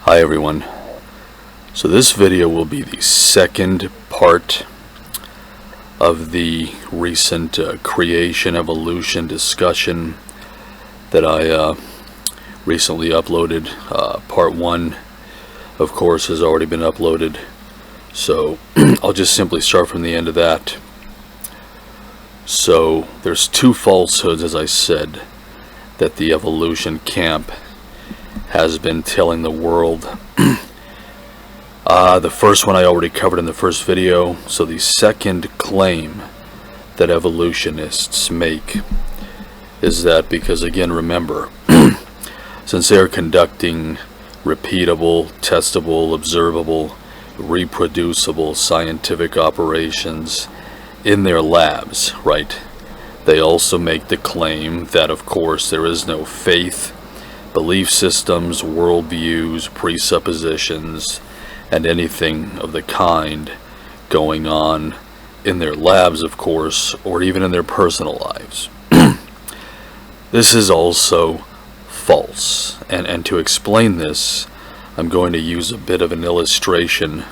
Hi everyone. So this video will be the second part of the recent creation evolution discussion that I recently uploaded. Part 1 of course has already been uploaded, so I'll just simply start from the end of that. So there's two falsehoods, as I said, that the evolution camp has been telling the world. The first one I already covered in the first video. So the second claim that evolutionists make is that, because again, remember, since they're conducting repeatable, testable, observable, reproducible scientific operations in their labs, right? They also make the claim that, of course, there is no faith, belief systems, worldviews, presuppositions, and anything of the kind going on in their labs, of course, or even in their personal lives. This is also false. And to explain this, I'm going to use a bit of an illustration.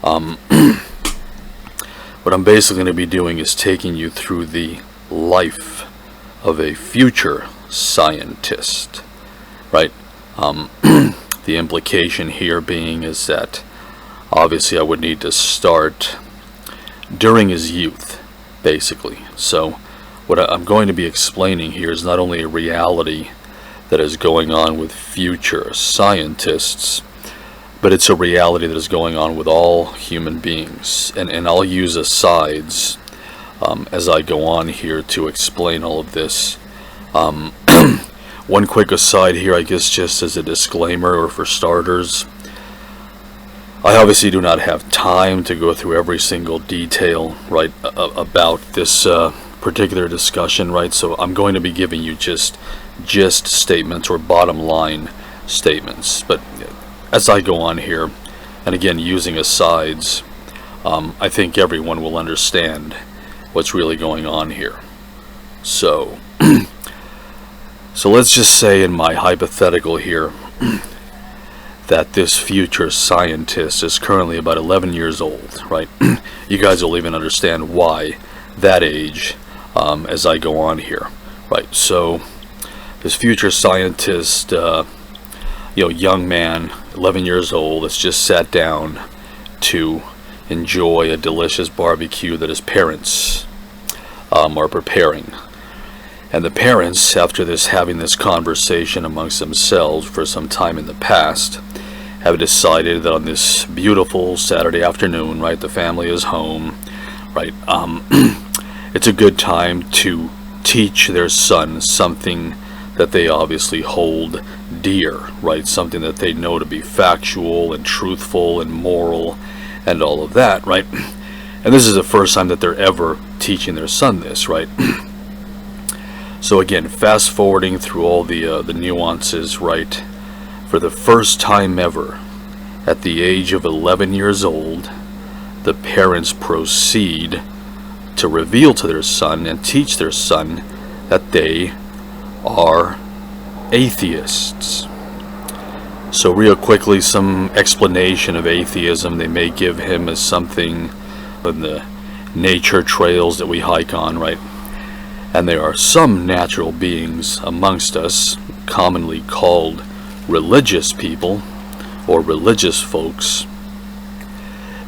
What I'm basically going to be doing is taking you through the life of a future scientist, right? The implication here being is that obviously I would need to start during his youth, basically. So what I'm going to be explaining here is not only a reality that is going on with future scientists, but it's a reality that is going on with all human beings. And I'll use asides as I go on here to explain all of this. One quick aside here, I guess, just as a disclaimer or for starters, I obviously do not have time to go through every single detail, right, about this particular discussion, right? So I'm going to be giving you just statements or bottom line statements. But as I go on here, and again using asides, I think everyone will understand what's really going on here. So let's just say in my hypothetical here that this future scientist is currently about 11 years old, right? You guys will even understand why that age as I go on here, right? So this future scientist, young man, 11 years old, has just sat down to enjoy a delicious barbecue that his parents are preparing. And the parents, after having this conversation amongst themselves for some time in the past, have decided that on this beautiful Saturday afternoon, right, the family is home, right, it's a good time to teach their son something that they obviously hold dear, right, something that they know to be factual and truthful and moral and all of that, right. And this is the first time that they're ever teaching their son this, right. So again, fast forwarding through all the nuances, right, for the first time ever, at the age of 11 years old, the parents proceed to reveal to their son and teach their son that they are atheists. So real quickly, some explanation of atheism they may give him as something in the nature trails that we hike on, right? And there are some natural beings amongst us, commonly called religious people or religious folks,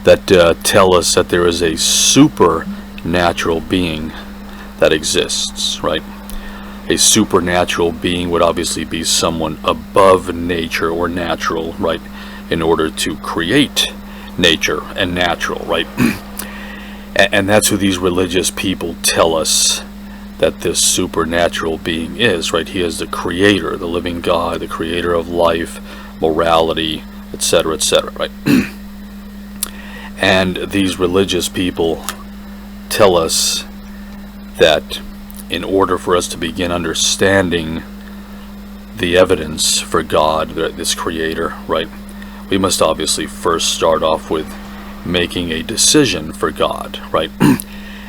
that tell us that there is a supernatural being that exists, right? A supernatural being would obviously be someone above nature or natural, right, in order to create nature and natural, right? And that's who these religious people tell us that this supernatural being is, right? He is the creator, the living God, the creator of life, morality, etc., right? And these religious people tell us that in order for us to begin understanding the evidence for God, this creator, right, we must obviously first start off with making a decision for God, right?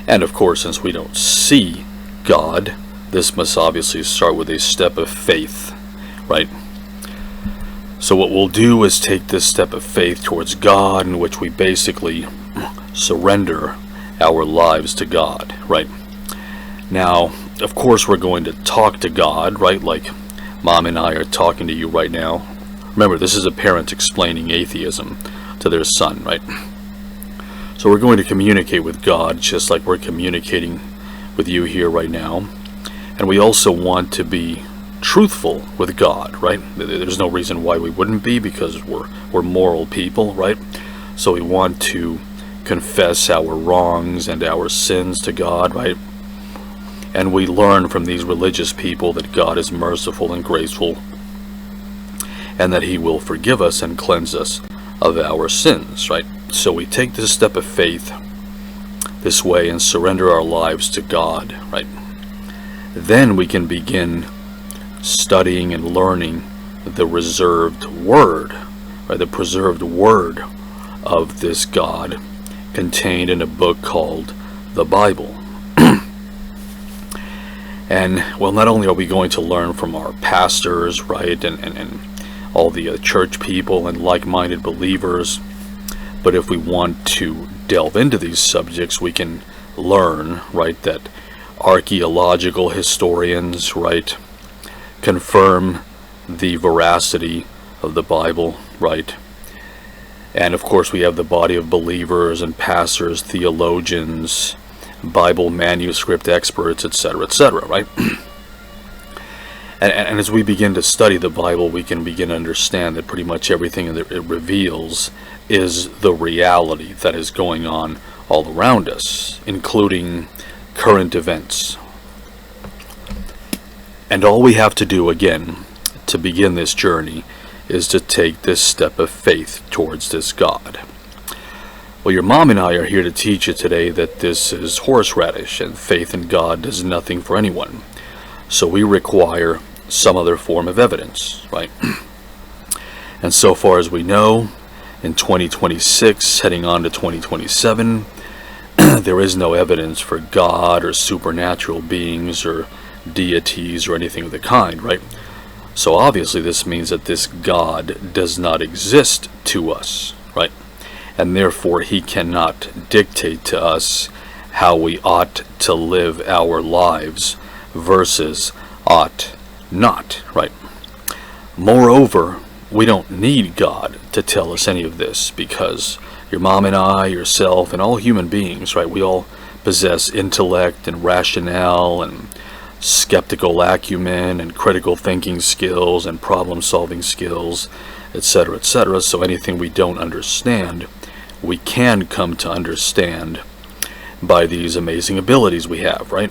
And of course, since we don't see God, this must obviously start with a step of faith, right? So what we'll do is take this step of faith towards God, in which we basically surrender our lives to God, right? Now, of course, we're going to talk to God, right? Like Mom and I are talking to you right now. Remember, this is a parent explaining atheism to their son, right? So we're going to communicate with God just like we're communicating with you here right now. And we also want to be truthful with God, right? There's no reason why we wouldn't be, because we're moral people, right? So we want to confess our wrongs and our sins to God, right? And we learn from these religious people that God is merciful and graceful, and that He will forgive us and cleanse us of our sins, right? So we take this step of faith this way and surrender our lives to God, right? Then we can begin studying and learning the reserved word, right? The preserved word of this God contained in a book called the Bible. And, well, not only are we going to learn from our pastors, right, and all the church people and like-minded believers, but if we want to delve into these subjects, we can learn, right, that archaeological historians, right, confirm the veracity of the Bible, right? And of course we have the body of believers and pastors, theologians, Bible manuscript experts, etc., right? And as we begin to study the Bible, we can begin to understand that pretty much everything that it reveals is the reality that is going on all around us, including current events. And all we have to do, again, to begin this journey is to take this step of faith towards this God. Well, your mom and I are here to teach you today that this is horseradish, and faith in God does nothing for anyone. So we require some other form of evidence, right? And so far as we know, in 2026, heading on to 2027, there is no evidence for God or supernatural beings or deities or anything of the kind, right? So obviously this means that this God does not exist to us, right? And therefore He cannot dictate to us how we ought to live our lives versus ought not, right? Moreover, we don't need God to tell us any of this, because your mom and I, yourself, and all human beings, right, we all possess intellect and rationale and skeptical acumen and critical thinking skills and problem-solving skills, etc., etc. So anything we don't understand, we can come to understand by these amazing abilities we have, right?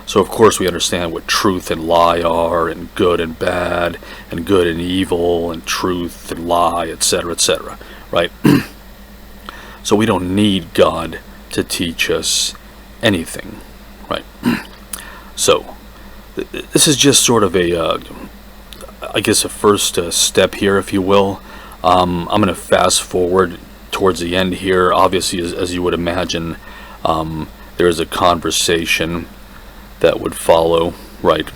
So of course we understand what truth and lie are, and good and bad, and good and evil, and truth and lie, etc., etc., right? So we don't need God to teach us anything, right? So this is just sort of a, I guess, a first step here, if you will. I'm going to fast forward towards the end here. Obviously, as you would imagine, there is a conversation that would follow, right?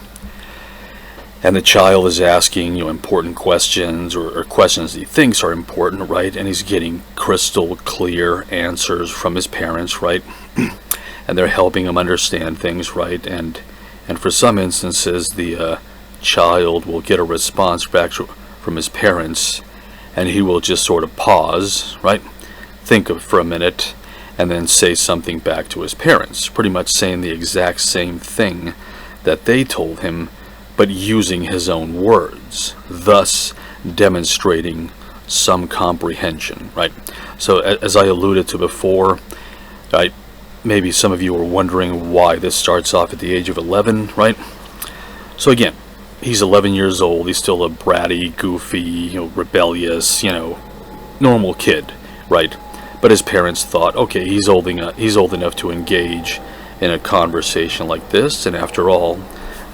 And the child is asking, important questions, or questions he thinks are important, right? And he's getting crystal clear answers from his parents, right? And they're helping him understand things, right? And for some instances, the child will get a response back from his parents, and he will just sort of pause, right? Think of for a minute, and then say something back to his parents, pretty much saying the exact same thing that they told him, but using his own words, thus demonstrating some comprehension, right? So as I alluded to before, right, maybe some of you are wondering why this starts off at the age of 11, right? So again, he's 11 years old. He's still a bratty, goofy, rebellious, normal kid, right? But his parents thought, okay, he's old enough to engage in a conversation like this, and after all,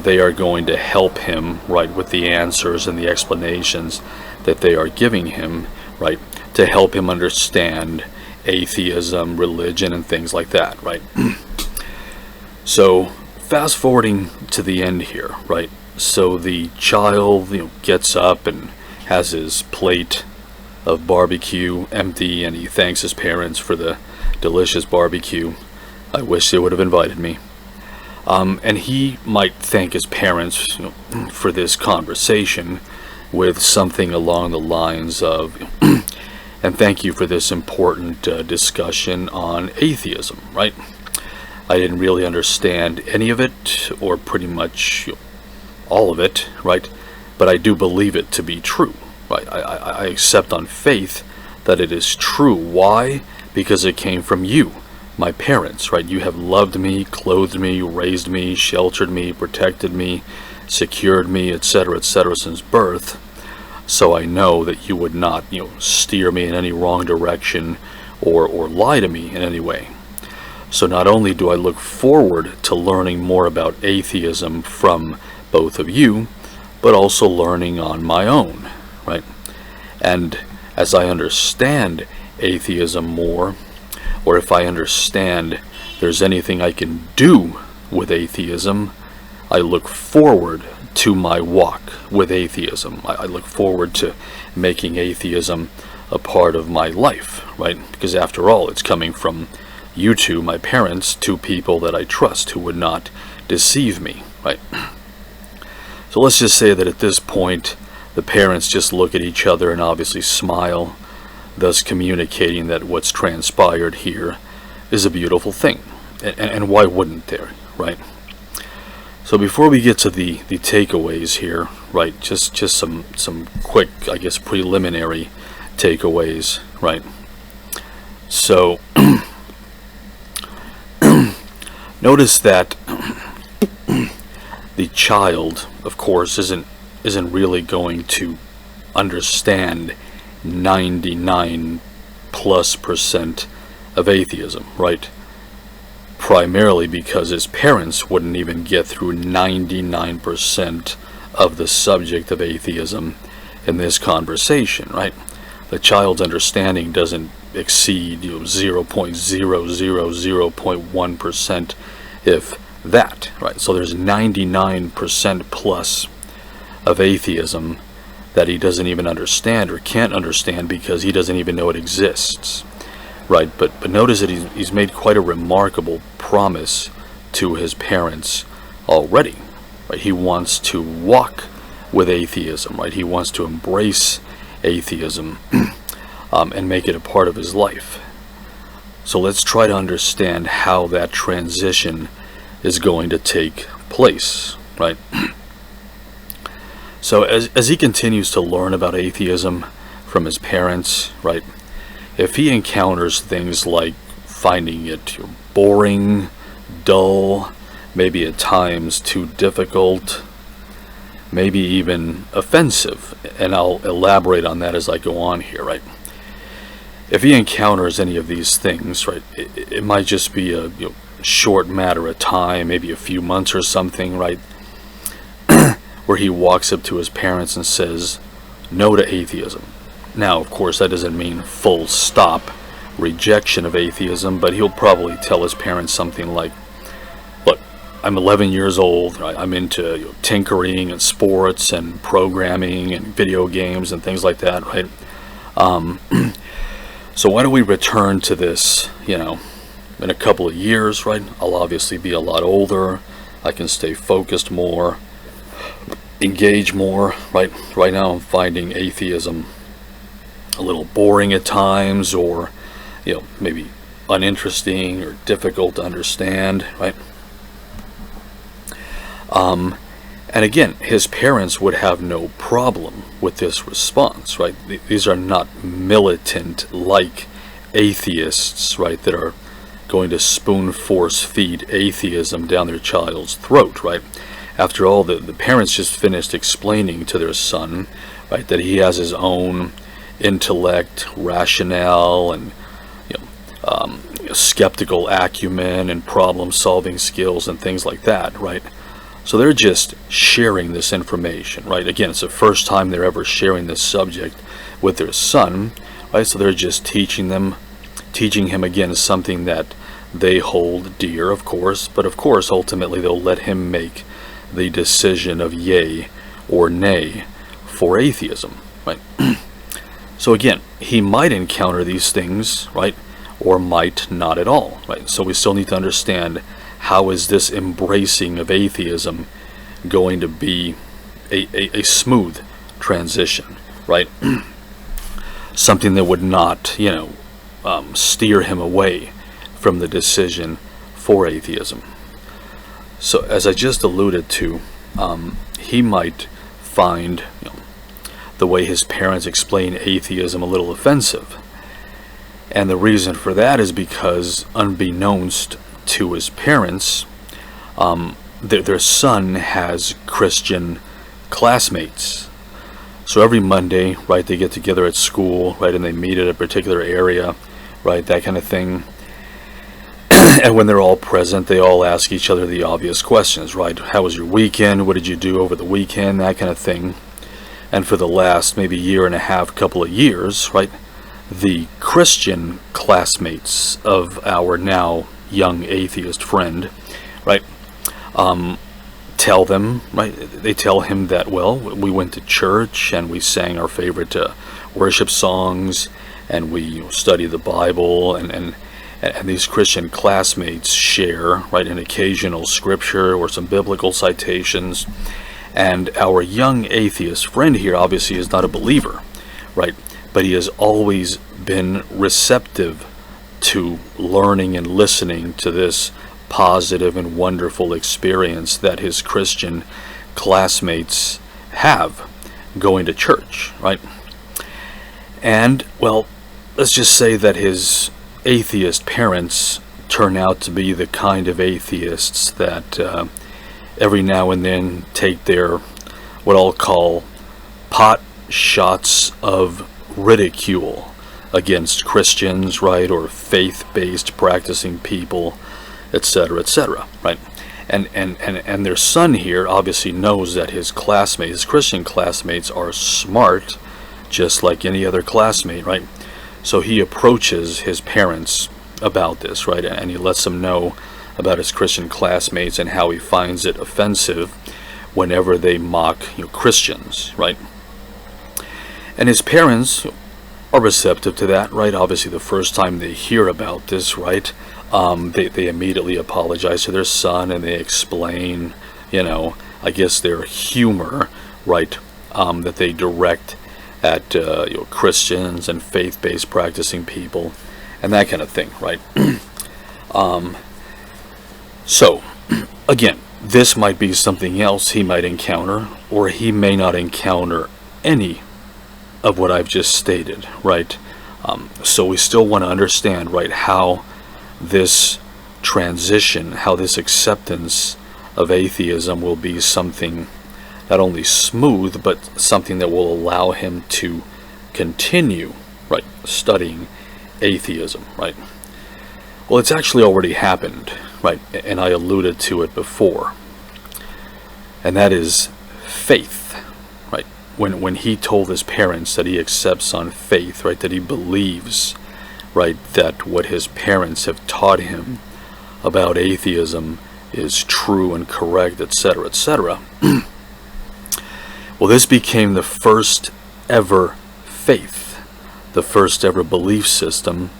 they are going to help him, right, with the answers and the explanations that they are giving him, right, to help him understand atheism, religion, and things like that, right? So fast forwarding to the end here, right? So the child, gets up and has his plate of barbecue empty, and he thanks his parents for the delicious barbecue. I wish they would have invited me. And he might thank his parents, for this conversation with something along the lines of, and thank you for this important discussion on atheism, right? I didn't really understand any of it, or pretty much all of it, right? But I do believe it to be true, right? I accept on faith that it is true. Why? Because it came from you, my parents, right? You have loved me, clothed me, raised me, sheltered me, protected me, secured me, etc., etc., since birth. So I know that you would not, steer me in any wrong direction or lie to me in any way. So not only do I look forward to learning more about atheism from both of you, but also learning on my own, right? And as I understand atheism more, or if I understand there's anything I can do with atheism, I look forward to my walk with atheism. I look forward to making atheism a part of my life, right? Because after all, it's coming from you two, my parents, two people that I trust who would not deceive me, right? So let's just say that at this point, the parents just look at each other and obviously smile, thus communicating that what's transpired here is a beautiful thing. And why wouldn't there, right? So before we get to the takeaways here, right, just some quick, I guess, preliminary takeaways, right? So notice that the child, of course, isn't really going to understand 99+% of atheism, right? Primarily because his parents wouldn't even get through 99% of the subject of atheism in this conversation, right? The child's understanding doesn't exceed 0.000.1%, if that, right? So there's 99% plus of atheism that he doesn't even understand or can't understand because he doesn't even know it exists, right? But notice that he's made quite a remarkable promise to his parents already, right? He wants to walk with atheism, right? He wants to embrace atheism and make it a part of his life. So let's try to understand how that transition is going to take place, right? So as he continues to learn about atheism from his parents, right, if he encounters things like finding it boring, dull, maybe at times too difficult, maybe even offensive, and I'll elaborate on that as I go on here, right? If he encounters any of these things, right, it might just be a short matter of time, maybe a few months or something, right, where he walks up to his parents and says no to atheism. Now, of course, that doesn't mean full stop rejection of atheism, but he'll probably tell his parents something like, look, I'm 11 years old, right? I'm into tinkering and sports and programming and video games and things like that, right? So why don't we return to this, in a couple of years, right? I'll obviously be a lot older. I can stay focused more, engage more, right? Right now I'm finding atheism a little boring at times, or maybe uninteresting or difficult to understand, right? And again, his parents would have no problem with this response, right? These are not militant like atheists, right, that are going to spoon force feed atheism down their child's throat, right? After all, the parents just finished explaining to their son, right, that he has his own intellect, rationale, and skeptical acumen and problem-solving skills and things like that, right? So they're just sharing this information, right? Again, it's the first time they're ever sharing this subject with their son, right? So they're just teaching him again something that they hold dear, of course, but of course ultimately they'll let him make the decision of yay or nay for atheism, right? So again, he might encounter these things, right, or might not at all, right? So we still need to understand, how is this embracing of atheism going to be a smooth transition, right? Something that would not, steer him away from the decision for atheism. So as I just alluded to, he might find the way his parents explain atheism a little offensive. And the reason for that is because, unbeknownst to his parents, their son has Christian classmates. So every Monday, right, they get together at school, right, and they meet at a particular area, right, that kind of thing. And when they're all present, they all ask each other the obvious questions, right? How was your weekend? What did you do over the weekend? That kind of thing. And for the last maybe year and a half, couple of years, right, the Christian classmates of our now young atheist friend, right, tell them, right, they tell him that, well, we went to church and we sang our favorite worship songs, and we studied the Bible, and these Christian classmates share, right, an occasional scripture or some biblical citations. And our young atheist friend here obviously is not a believer, right, but he has always been receptive to learning and listening to this positive and wonderful experience that his Christian classmates have going to church, right? And, well, let's just say that his atheist parents turn out to be the kind of atheists that every now and then take their, what I'll call, pot shots of ridicule against Christians, right, or faith-based practicing people, etc., right? And their son here obviously knows that his classmates, his Christian classmates, are smart, just like any other classmate, right? So he approaches his parents about this, right, and he lets them know about his Christian classmates and how he finds it offensive whenever they mock, Christians, right? And his parents are receptive to that, right? Obviously, the first time they hear about this, right, they immediately apologize to their son, and they explain, I guess their humor, right, that they direct at Christians and faith-based practicing people, and that kind of thing, right? So, again, this might be something else he might encounter, or he may not encounter any of what I've just stated, right? So we still want to understand, right, how this transition, how this acceptance of atheism will be something not only smooth, but something that will allow him to continue, right, studying atheism, right? Well, it's actually already happened, right, and I alluded to it before, and that is faith, right? When he told his parents that he accepts on faith, right, that he believes, right, that what his parents have taught him about atheism is true and correct, etc., well, this became the first ever faith, the first ever belief system,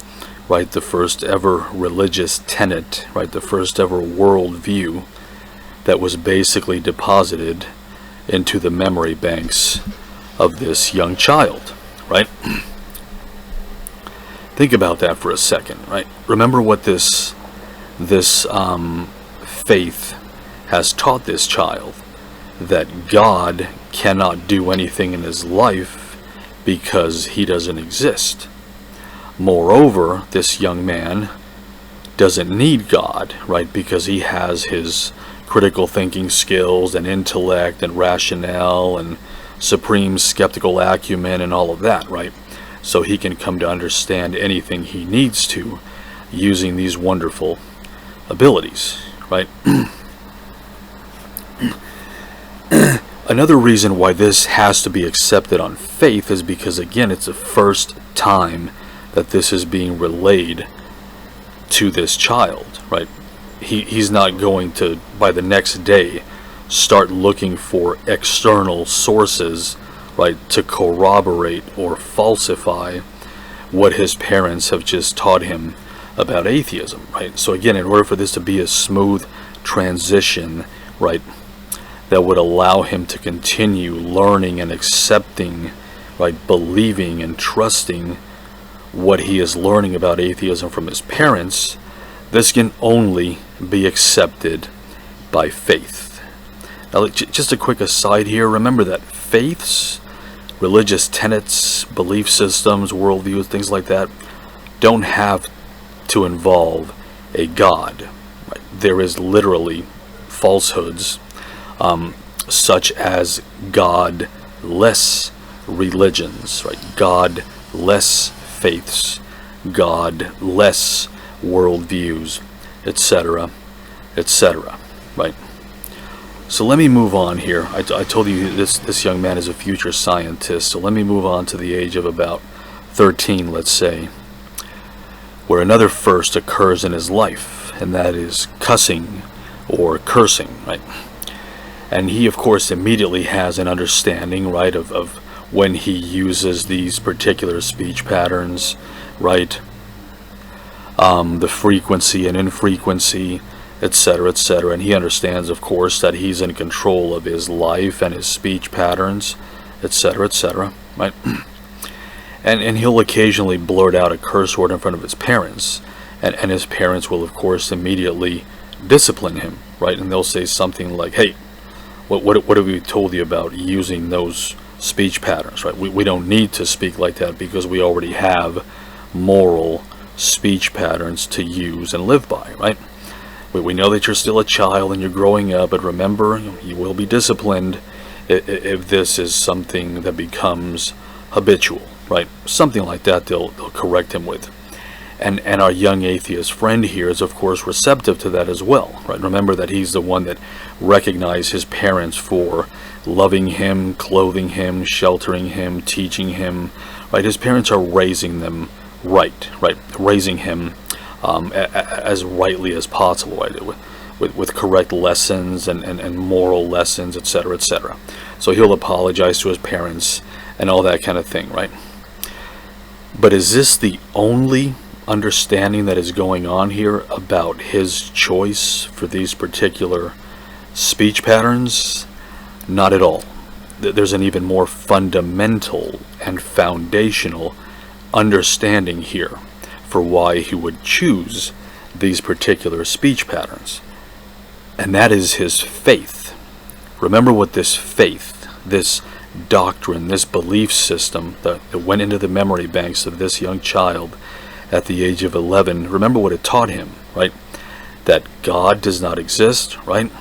right, the first ever religious tenet, right, the first ever worldview that was basically deposited into the memory banks of this young child, right? Think about that for a second, right? Remember what this faith has taught this child, that God cannot do anything in his life because he doesn't exist. Moreover, this young man doesn't need God, right, because he has his critical thinking skills and intellect and rationale and supreme skeptical acumen and all of that, right? So he can come to understand anything he needs to using these wonderful abilities, right? Another reason why this has to be accepted on faith is because, again, it's the first time that this is being relayed to this child, right? He's not going to, by the next day, start looking for external sources right, to corroborate or falsify what his parents have just taught him about atheism, right? So again, in order for this to be a smooth transition, right, that would allow him to continue learning and accepting, right, believing and trusting what he is learning about atheism from his parents, this can only be accepted by faith. Now, just a quick aside here, remember that faiths, religious tenets, belief systems, worldviews, things like that, don't have to involve a God. Right? There is literally falsehoods, such as godless religions, right? Godless faiths, godless worldviews, etc., etc., right? So let me move on here. I told you this young man is a future scientist, so let me move on to the age of about 13, let's say, where another first occurs in his life, and that is cussing or cursing, right? And he, of course, immediately has an understanding, right, of when he uses these particular speech patterns, right, the frequency and infrequency, etc., etc. And he understands, of course, that he's in control of his life and his speech patterns, etc., etc., right? And he'll occasionally blurt out a curse word in front of his parents, and his parents will, of course, immediately discipline him, right? And they'll say something like, hey, what have we told you about using those speech patterns, right? We don't need to speak like that because we already have moral speech patterns to use and live by, right? We know that you're still a child and you're growing up, but remember, you will be disciplined if this is something that becomes habitual, right? Something like that they'll correct him with. And our young atheist friend here is, of course, receptive to that as well, right? Remember that he's the one that recognized his parents for loving him, clothing him, sheltering him, teaching him, right? His parents are raising them right? Raising him as rightly as possible, right? With correct lessons and moral lessons, etc., etc. So he'll apologize to his parents and all that kind of thing, right? But is this the only understanding that is going on here about his choice for these particular speech patterns? Not at all. There's an even more fundamental and foundational understanding here for why he would choose these particular speech patterns, and that is his faith. Remember what this faith, this doctrine, this belief system that went into the memory banks of this young child at the age of 11, remember what it taught him, right? That God does not exist, right?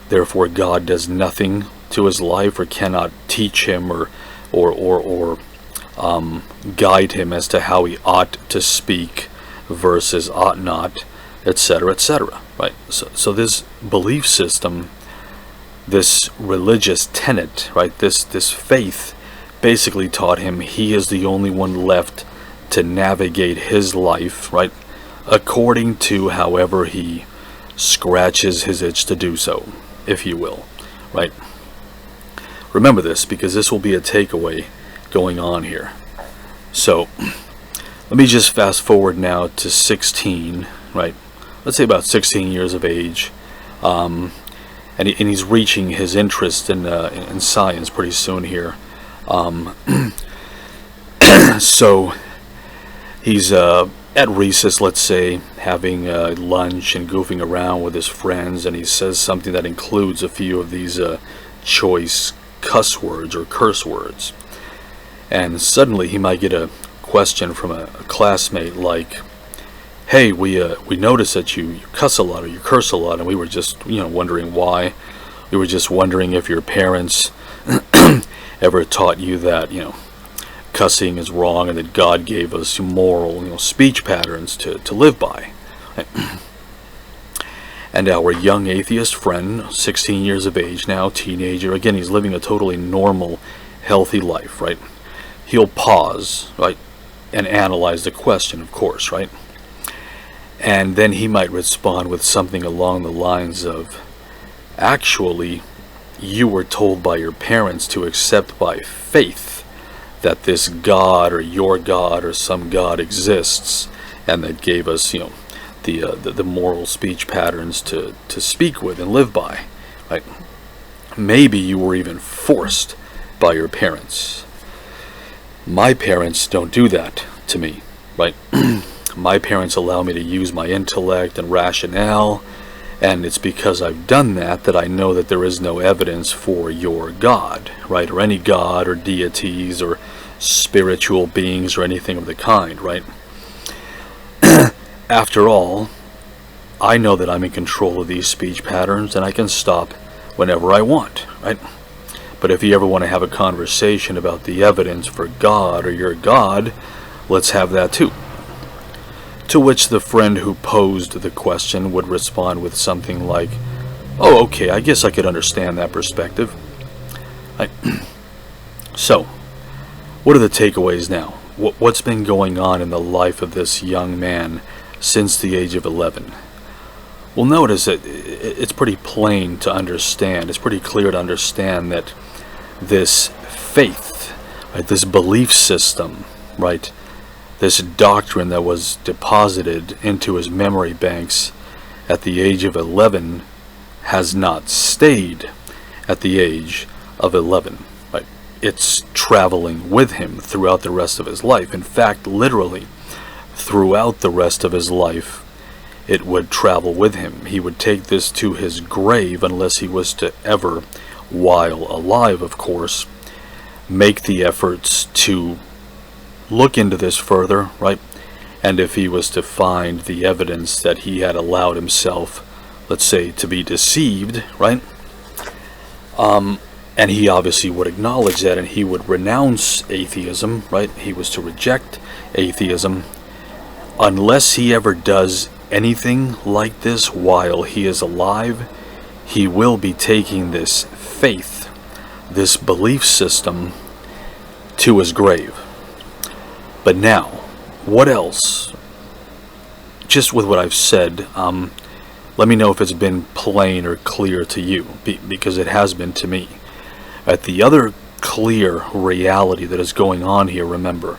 Therefore God does nothing to his life or cannot teach him or guide him as to how he ought to speak versus ought not, etc., etc., right? So this belief system, this religious tenet, right, this faith basically taught him he is the only one left to navigate his life, right, according to however he scratches his itch to do so, if you will, right? Remember this, because this will be a takeaway going on here. So let me just fast forward now to 16, right? Let's say about 16 years of age, and he's reaching his interest in science pretty soon here. So he's at recess, let's say, having lunch and goofing around with his friends, and he says something that includes a few of these choice cuss words or curse words. And suddenly he might get a question from a classmate like, hey, we noticed that you cuss a lot or you curse a lot, and we were just wondering why. We were just wondering if your parents ever taught you that cussing is wrong and that God gave us moral speech patterns to live by. And our young atheist friend, 16 years of age now, teenager, again, he's living a totally normal, healthy life, right? He'll pause, right, and analyze the question, of course, right? And then he might respond with something along the lines of, actually, you were told by your parents to accept by faith that this God or your God or some God exists, and that gave us, the moral speech patterns to speak with and live by, right? Maybe you were even forced by your parents. My parents don't do that to me, right? My parents allow me to use my intellect and rationale, and it's because I've done that that I know that there is no evidence for your God, right? Or any God or deities or spiritual beings or anything of the kind, right? After all, I know that I'm in control of these speech patterns and I can stop whenever I want, right? But if you ever want to have a conversation about the evidence for God or your God, let's have that too. To which the friend who posed the question would respond with something like, "Oh, okay, I guess I could understand that perspective." So, what are the takeaways now? What's been going on in the life of this young man since the age of 11? Well, notice that it's pretty plain to understand, it's pretty clear to understand that this faith, right, this belief system, right, this doctrine that was deposited into his memory banks at the age of 11 has not stayed at the age of 11. Right? It's traveling with him throughout the rest of his life. In fact, literally, throughout the rest of his life, it would travel with him. He would take this to his grave unless he was to ever, while alive, of course, make the efforts to look into this further, right? And if he was to find the evidence that he had allowed himself, let's say, to be deceived, right? And he obviously would acknowledge that, and he would renounce atheism, right? He was to reject atheism. Unless he ever does anything like this while he is alive, he will be taking this faith, this belief system, to his grave. But now, what else? Just with what I've said, let me know if it's been plain or clear to you, because it has been to me. The other clear reality that is going on here, remember,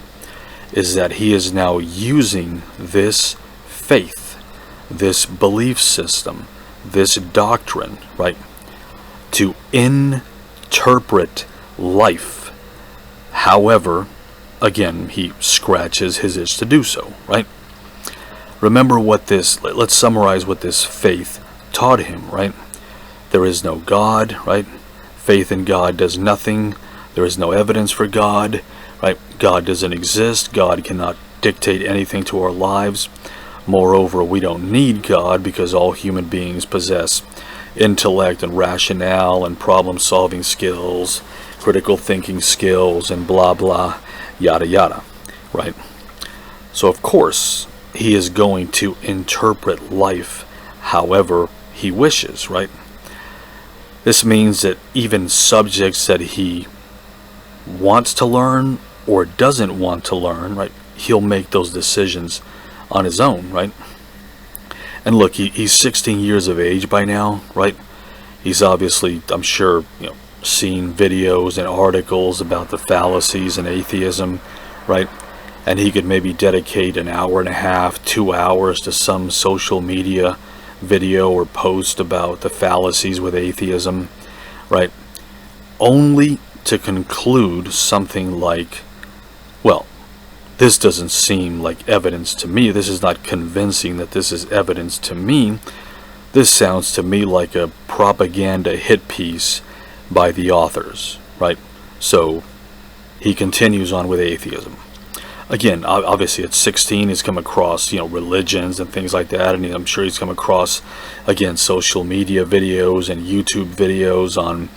is that he is now using this faith, this belief system, this doctrine, right, to interpret life. However, again, he scratches his itch to do so, right? Remember what let's summarize what this faith taught him, right? There is no God, right? Faith in God does nothing. There is no evidence for God, right? God doesn't exist. God cannot dictate anything to our lives. Moreover, we don't need God because all human beings possess intellect and rationale and problem-solving skills, critical thinking skills, and blah blah, yada yada, right? So of course he is going to interpret life however he wishes, right? This means that even subjects that he wants to learn or doesn't want to learn, right, he'll make those decisions on his own, right? And look, he's 16 years of age by now, right? He's obviously, I'm sure, seen videos and articles about the fallacies in atheism, right? And he could maybe dedicate an hour and a half, 2 hours to some social media video or post about the fallacies with atheism, right? Only to conclude something like, well, this doesn't seem like evidence to me. This is not convincing that this is evidence to me. This sounds to me like a propaganda hit piece by the authors, right? So he continues on with atheism. Again, obviously at 16 he's come across, religions and things like that, and I'm sure he's come across, again, social media videos and YouTube videos on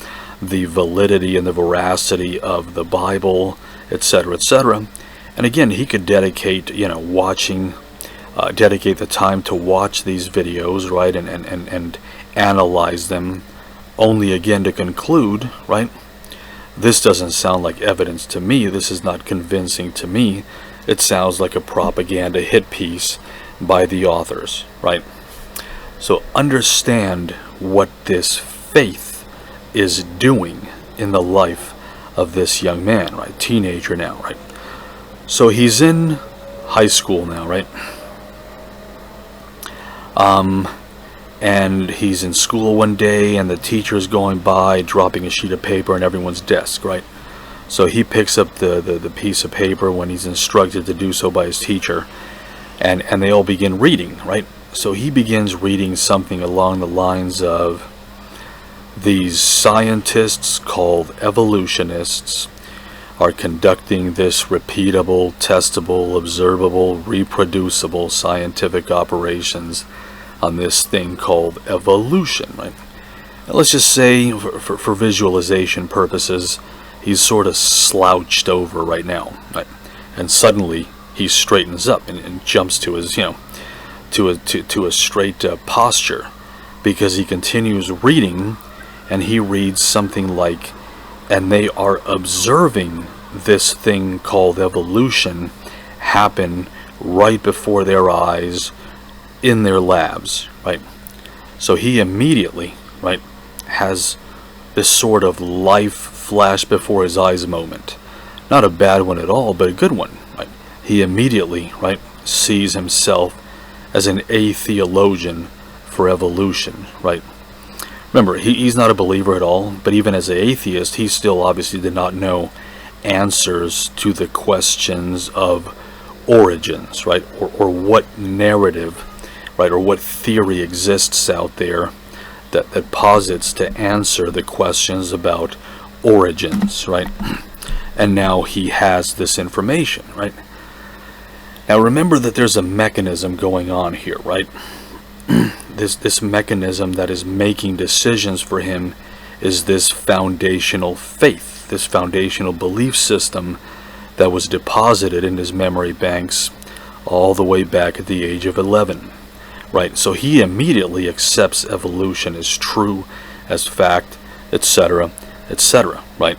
the validity and the veracity of the Bible, etc., etc. And again, he could dedicate, dedicate the time to watch these videos, right, and analyze them, only again to conclude, right, this doesn't sound like evidence to me. This is not convincing to me. It sounds like a propaganda hit piece by the authors, right? So understand what this faith is doing in the life of this young man, right? Teenager now, right? So he's in high school now, right? And he's in school one day, and the teacher's going by dropping a sheet of paper on everyone's desk, right? So he picks up the piece of paper when he's instructed to do so by his teacher, and they all begin reading, right? So he begins reading something along the lines of, these scientists called evolutionists are conducting this repeatable, testable, observable, reproducible scientific operations on this thing called evolution, right? And let's just say, for visualization purposes, he's sort of slouched over right now, right? And suddenly he straightens up and jumps to his, to a straight posture, because he continues reading, and he reads something like, and they are observing this thing called evolution happen right before their eyes in their labs, right? So he immediately, right, has this sort of life flash before his eyes moment. Not a bad one at all, but a good one, right? He immediately, right, sees himself as an atheologian for evolution, right? Remember, he's not a believer at all, but even as an atheist, he still obviously did not know answers to the questions of origins, right? Or what narrative, right, or what theory exists out there that posits to answer the questions about origins, right? And now he has this information, right? Now remember that there's a mechanism going on here, right? This mechanism that is making decisions for him is this foundational faith, this foundational belief system that was deposited in his memory banks all the way back at the age of 11, right? So he immediately accepts evolution as true, as fact, etc., etc., right?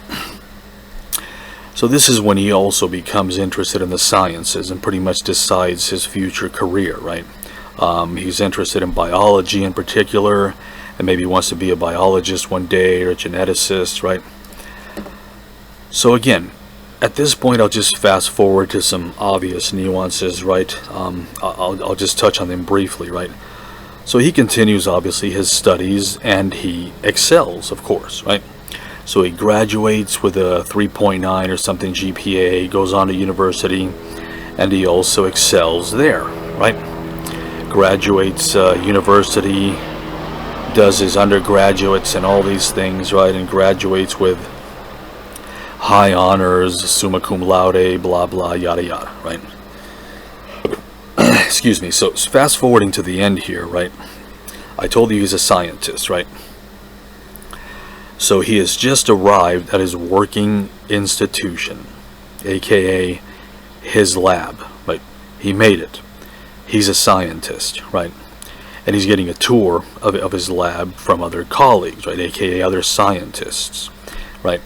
So this is when he also becomes interested in the sciences and pretty much decides his future career, right? He's interested in biology in particular, and maybe wants to be a biologist one day, or a geneticist, right? So again, at this point, I'll just fast forward to some obvious nuances, right? I'll just touch on them briefly, right? So he continues, obviously, his studies, and he excels, of course, right? So he graduates with a 3.9 or something GPA, goes on to university, and he also excels there, right? Graduates university, does his undergraduates and all these things, right? And graduates with high honors, summa cum laude, blah blah, yada yada, right? Excuse me. So fast forwarding to the end here, right? I told you he's a scientist, right? So he has just arrived at his working institution, aka his lab, right? He made it. He's a scientist, right? And he's getting a tour of his lab from other colleagues, right? Aka other scientists, right?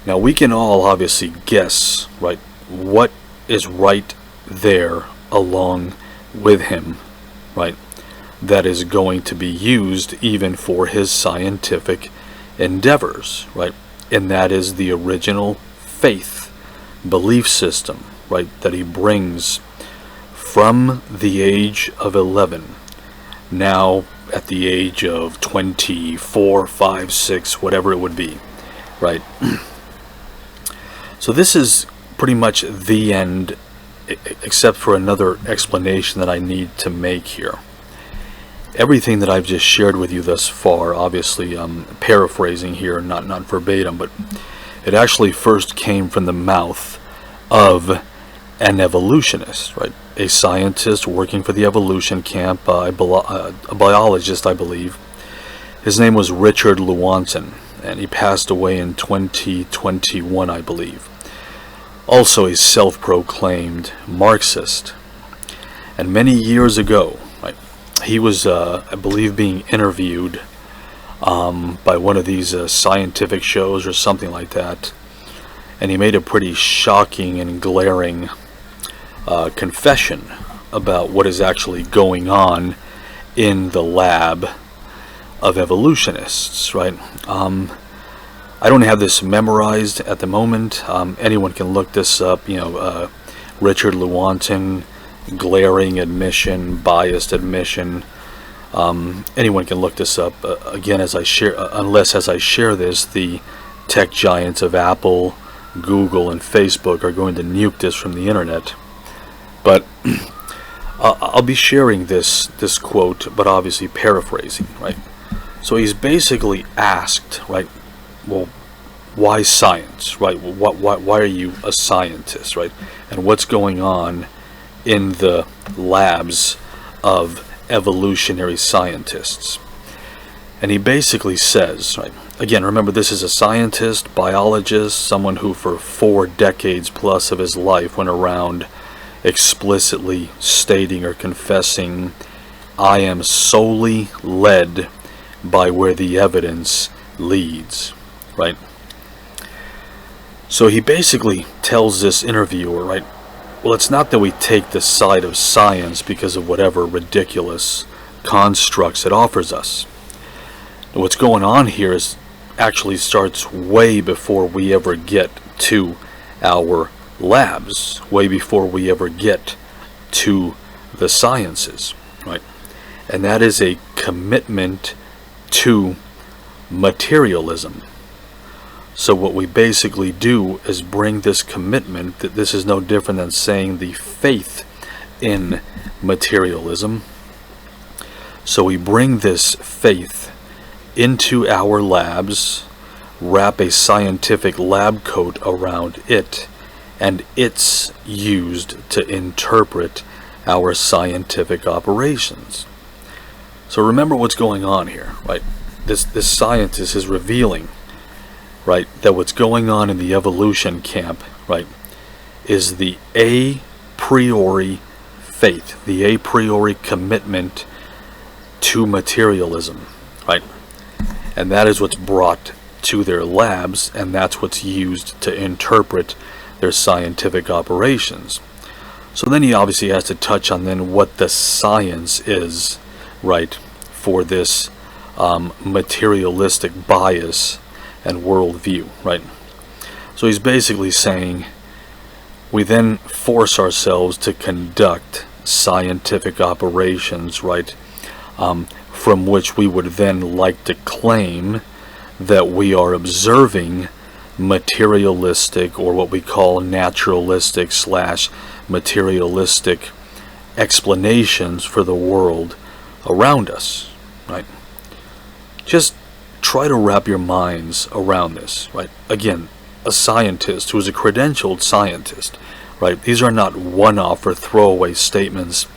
Now we can all obviously guess, right, what is right there along with him, right, that is going to be used even for his scientific endeavors, right? And that is the original faith, belief system, right, that he brings from the age of 11, now at the age of 24, 5, 6, whatever it would be, right? So this is pretty much the end, except for another explanation that I need to make here. Everything that I've just shared with you thus far, obviously I'm paraphrasing here, not verbatim, but it actually first came from the mouth of an evolutionist, right? A scientist working for the evolution camp, a biologist, I believe. His name was Richard Lewontin, and he passed away in 2021, I believe. Also a self-proclaimed Marxist. And many years ago, right, he was, I believe, being interviewed by one of these scientific shows or something like that. And he made a pretty shocking and glaring confession about what is actually going on in the lab of evolutionists, right? I don't have this memorized at the moment. Anyone can look this up. Richard Lewontin, glaring admission, biased admission. Anyone can look this up. Again, as I share this, the tech giants of Apple, Google, and Facebook are going to nuke this from the internet. But I'll be sharing this quote, but obviously paraphrasing, right? So he's basically asked, right? Well, why science, right? Why are you a scientist, right? And what's going on in the labs of evolutionary scientists? And he basically says, right? Again, remember, this is a scientist, biologist, someone who for 4 decades plus of his life went around explicitly stating or confessing, I am solely led by where the evidence leads, right? So he basically tells this interviewer, right, well, it's not that we take the side of science because of whatever ridiculous constructs it offers us. What's going on here is actually starts way before we ever get to our labs, way before we ever get to the sciences, right? And that is a commitment to materialism. So what we basically do is bring this commitment, that this is no different than saying the faith in materialism. So we bring this faith into our labs, wrap a scientific lab coat around it, and it's used to interpret our scientific operations. So remember what's going on here, right? This scientist is revealing, right, that what's going on in the evolution camp, right, is the a priori faith, the a priori commitment to materialism, right? And that is what's brought to their labs, and that's what's used to interpret their scientific operations. So then he obviously has to touch on then what the science is, right, for this materialistic bias and worldview, right? So he's basically saying we then force ourselves to conduct scientific operations, right, from which we would then like to claim that we are observing materialistic, or what we call naturalistic / materialistic explanations for the world around us, right? Just try to wrap your minds around this, right? Again, a scientist who is a credentialed scientist, right? These are not one-off or throwaway statements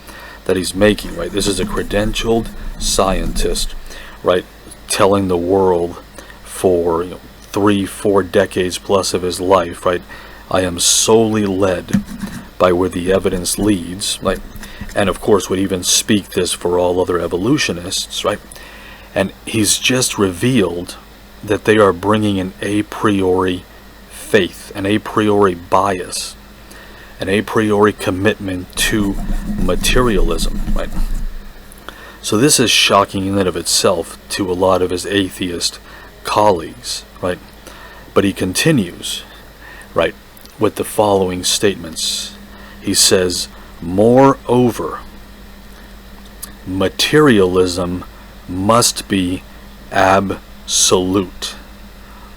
that he's making, right? This is a credentialed scientist, right, telling the world for 3-4 decades plus of his life, right, I am solely led by where the evidence leads, right? And of course would even speak this for all other evolutionists, right? And he's just revealed that they are bringing an a priori faith, an a priori bias, an a priori commitment to materialism, right? So this is shocking in and of itself to a lot of his atheist colleagues, right? But he continues, right, with the following statements. He says, moreover, materialism must be absolute,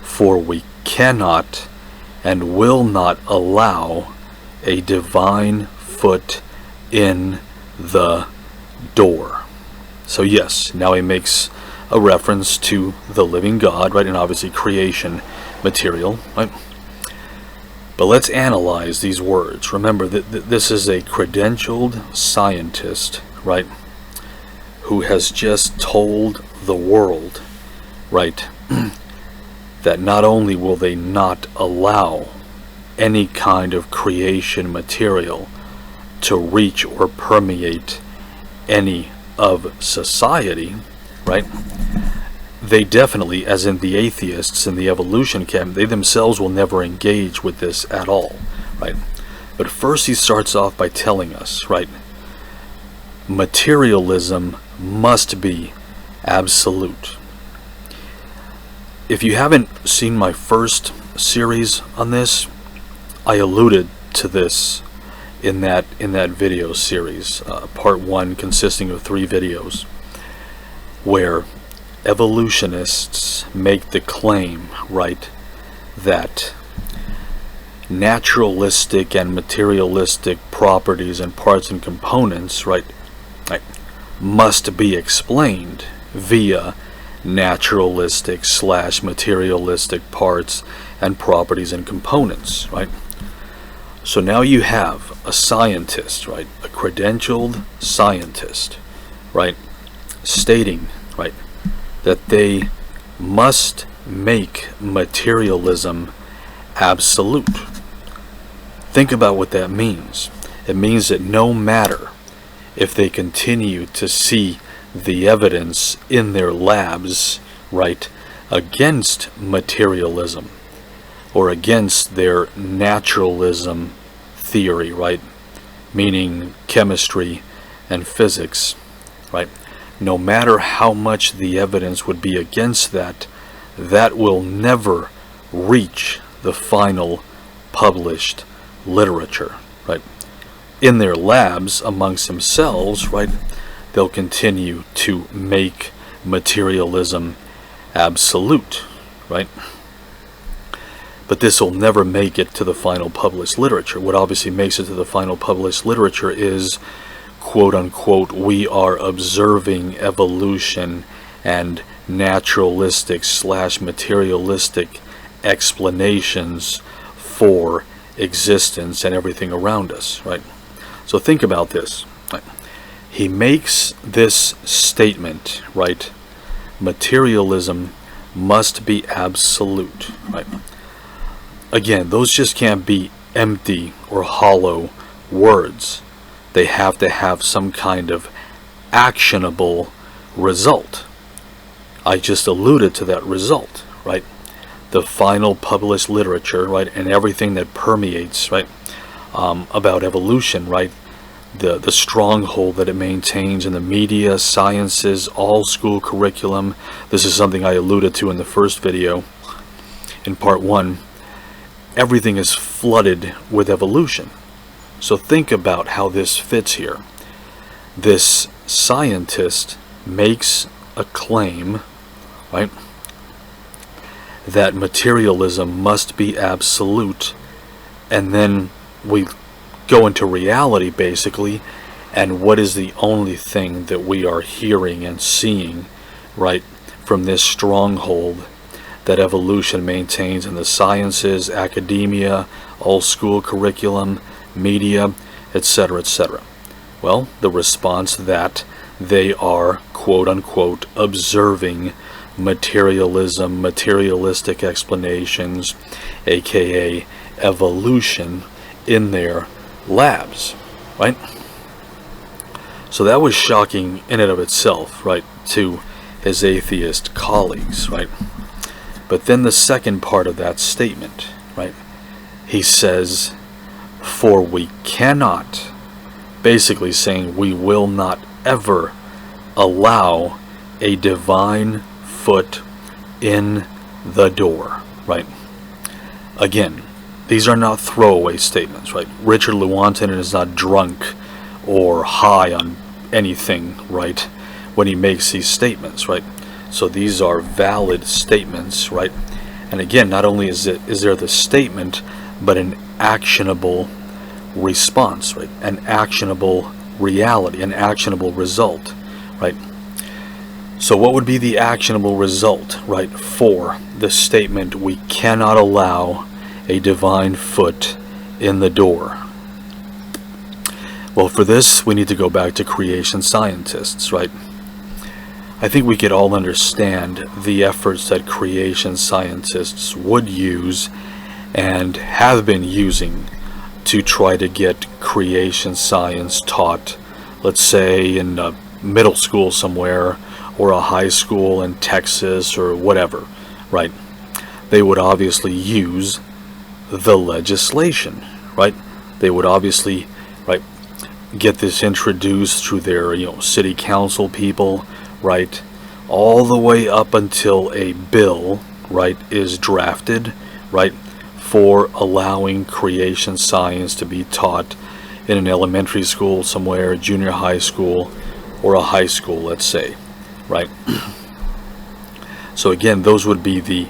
for we cannot and will not allow a divine foot in the door. So yes, now he makes a reference to the living God, right, and obviously creation material, right? But let's analyze these words. Remember that this is a credentialed scientist, right, who has just told the world, right, that not only will they not allow any kind of creation material to reach or permeate any of society, right, they definitely, as in the atheists in the evolution camp, they themselves will never engage with this at all, right? But first he starts off by telling us, right, materialism must be absolute. If you haven't seen my first series on this, I alluded to this in that video series, part 1 consisting of 3 videos, where evolutionists make the claim, right, that naturalistic and materialistic properties and parts and components, right, must be explained via naturalistic / materialistic parts and properties and components, right? So now you have a scientist, right, a credentialed scientist, right, stating, right, that they must make materialism absolute. Think about what that means. It means that no matter if they continue to see the evidence in their labs, right, against materialism or against their naturalism theory, right, meaning chemistry and physics, right, no matter how much the evidence would be against that, that will never reach the final published literature, right? In their labs amongst themselves, right, they'll continue to make materialism absolute, right? But this will never make it to the final published literature. What obviously makes it to the final published literature is, quote unquote, we are observing evolution and naturalistic / materialistic explanations for existence and everything around us, right? So think about this, right? He makes this statement, right? Materialism must be absolute, right? Again, those just can't be empty or hollow words. They have to have some kind of actionable result. I just alluded to that result, right? The final published literature, right, and everything that permeates, right, about evolution, right, the stronghold that it maintains in the media, sciences, all school curriculum. This is something I alluded to in the first video, in part 1. Everything is flooded with evolution. So think about how this fits here. This scientist makes a claim, right, that materialism must be absolute, and then we go into reality basically, and what is the only thing that we are hearing and seeing, right, from this stronghold that evolution maintains in the sciences, academia, all school curriculum, media, etc., etc. Well, the response that they are, quote unquote, observing materialism, materialistic explanations, aka evolution, in their labs, right? So that was shocking in and of itself, right, to his atheist colleagues, right? But then the second part of that statement, right, he says, for we cannot, basically saying we will not ever allow a divine foot in the door, right? Again, these are not throwaway statements, right? Richard Lewontin is not drunk or high on anything, right, when he makes these statements, right? So these are valid statements, right? And again, not only is there the statement, but an actionable response, right? An actionable reality, an actionable result, right? So what would be the actionable result, right, for the statement, we cannot allow a divine foot in the door? Well, for this, we need to go back to creation scientists, right? I think we could all understand the efforts that creation scientists would use and have been using to try to get creation science taught, let's say in a middle school somewhere or a high school in Texas or whatever, right? They would obviously use the legislation, right? They would obviously, right, get this introduced through their, city council people, right, all the way up until a bill, right, is drafted, right, for allowing creation science to be taught in an elementary school somewhere, junior high school, or a high school, let's say, right? So again, those would be the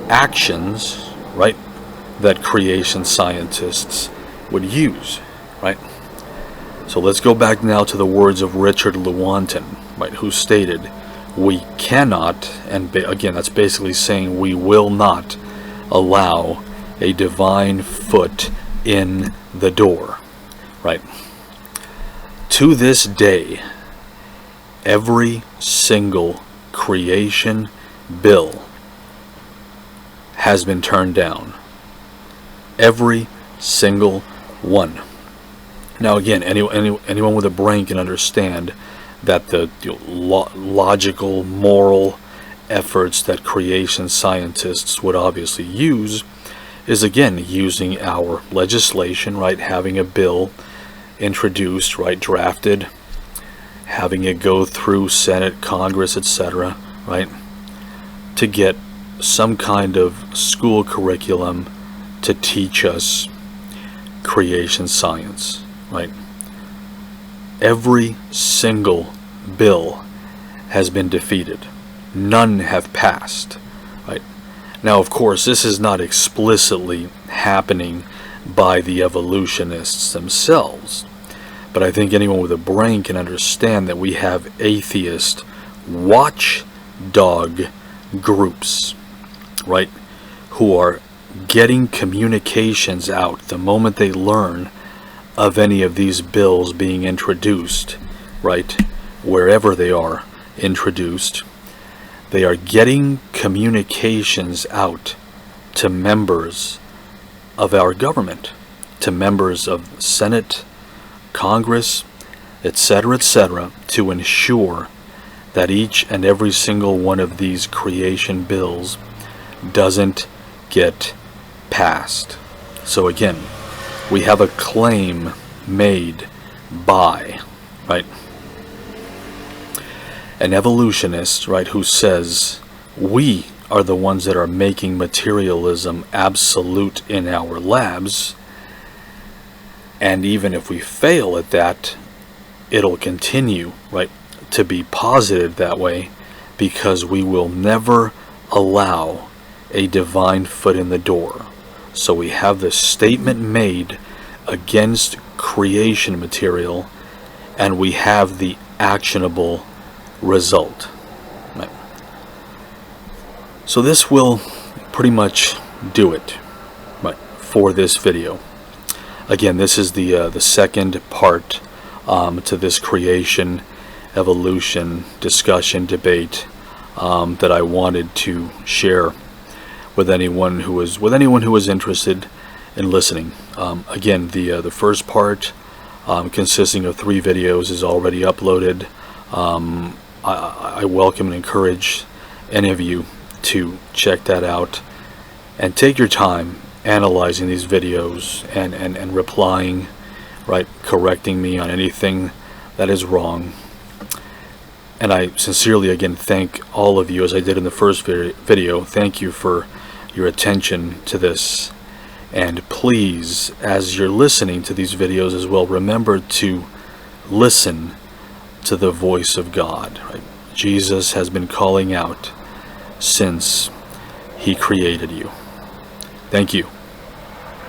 actions, right, that creation scientists would use, right? So let's go back now to the words of Richard Lewontin, right, who stated, we cannot, and again, that's basically saying we will not allow a divine foot in the door, right? To this day, every single creation bill has been turned down. Every single one. Now again, anyone with a brain can understand that the logical, moral efforts that creation scientists would obviously use is again using our legislation, right, having a bill introduced, right, drafted, having it go through Senate, Congress, etc., right, to get some kind of school curriculum to teach us creation science, right? Every single bill has been defeated. None have passed, right? Now, of course, this is not explicitly happening by the evolutionists themselves, but I think anyone with a brain can understand that we have atheist watchdog groups, right, who are getting communications out the moment they learn of any of these bills being introduced, right, wherever they are introduced. They are getting communications out to members of our government, to members of Senate, Congress, etc., to ensure that each and every single one of these creation bills doesn't get passed. So again, we have a claim made by, right, an evolutionist, right, who says we are the ones that are making materialism absolute in our labs, and even if we fail at that, it'll continue, right, to be posited that way, because we will never allow a divine foot in the door. So we have the statement made against creation material, and we have the actionable result. Right. So this will pretty much do it, right, for this video. Again, this is the second part to this creation evolution discussion debate that I wanted to share with anyone who is interested in listening. Again, the first part, consisting of 3 videos, is already uploaded. I welcome and encourage any of you to check that out and take your time analyzing these videos and replying, right, correcting me on anything that is wrong. And I sincerely again thank all of you, as I did in the first video. Thank you for your attention to this, and please, as you're listening to these videos as well, remember to listen to the voice of God, right? Jesus has been calling out since he created you. Thank you.